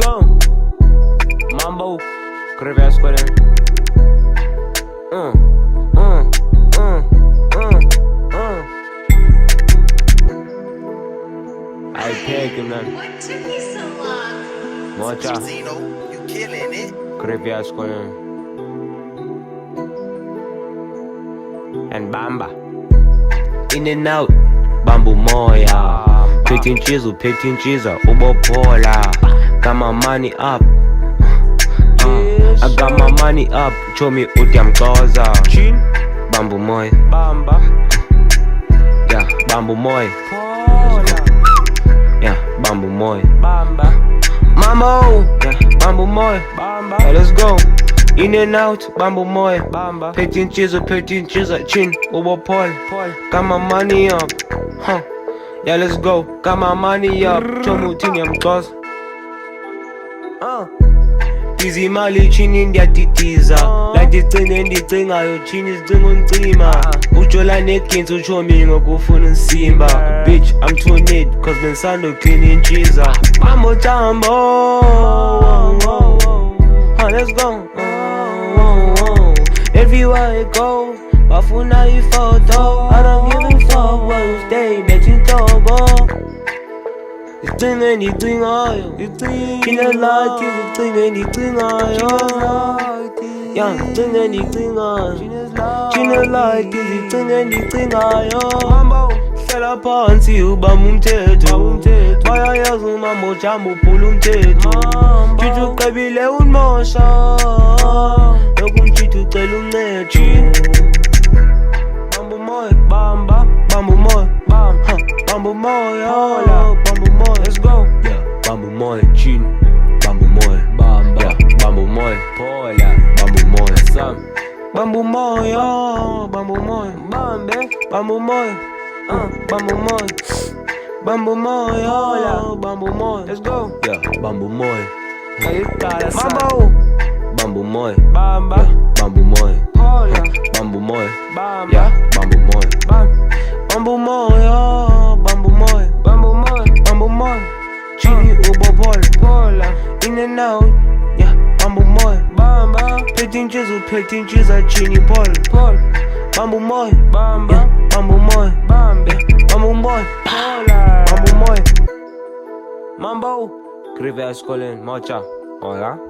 go. Mambo, Crevier Square. I take him, man. What took you so long? Mocha, Zeno, you killing it. Crevier Square. And Bamba. In and out, Bambu Moya. 15 chisel, Ubopola. Got my money up. I got my money up. Show me Utiam Koza. Bambu Moy. Bamba. Yeah, Bambu Moy. Yeah, Bambu Moy. Bamba. Mambo. Yeah, Bambu Moy. Bamba. Yeah, let's go. In and out, Bambu Moy. Bamba. 15 chisel, chin. Ubopol. Got my money up. Huh. Yeah, let's go. Got my money up. Chomu Utiam Koza. Izimali chini ndiyatitiza ladicine ndicingayo chini sicinga uncima ujola nekinzi uchomi ngokufuna insimba bitch I'm too neat cause bensando clean inchiza Mambo Jambo let's go everywhere I go bafuna ifoto I don't give a fuck what you stay betting togo Icinga ndicingayo China like icinga ndicingayo Yeah, icinga ndicingayo China like icinga ndicingayo Hlala phansi ubamba umthetho Bayayazi uMambo Jambo uphula umthetho Mtshithu uqebile unmosha Lokhu mtshithu ucela uncedo Bambu Moy, Bamba Bambu Moy, Bambu Moy, Bambu Moy, let's go. Yeah, Bambu Moy, Chin, Bambu Moy, Bamba. Yeah, Bambu Moy, Pola, Bambu Moy, Sam. Bambu Moy, Bambu Moy, Bambe, Bambu Moy, Bambu Moy, Bambu Moy, Bambu Moy, let's go. Yeah, Bambu Moy, Mambo, Bambu Moy, Bamba, Bambu Moy, Pola, Bambu Moy, Bamba. Yeah, Bambu Moy, Bambu Moy, Bambu Moy, Bambu Moy, Bambu Moy, Chini Ubopol, Pola, in and out, yeah, Bambu Moy, Bamba, 15 chisel, Chini Pol, Bambu Moy, Bamba, yeah, Bambu Moy, Bamba, Bambu Moy, Pola, Bambu Moy, Mambo, Crevier Square, Mocha, hola.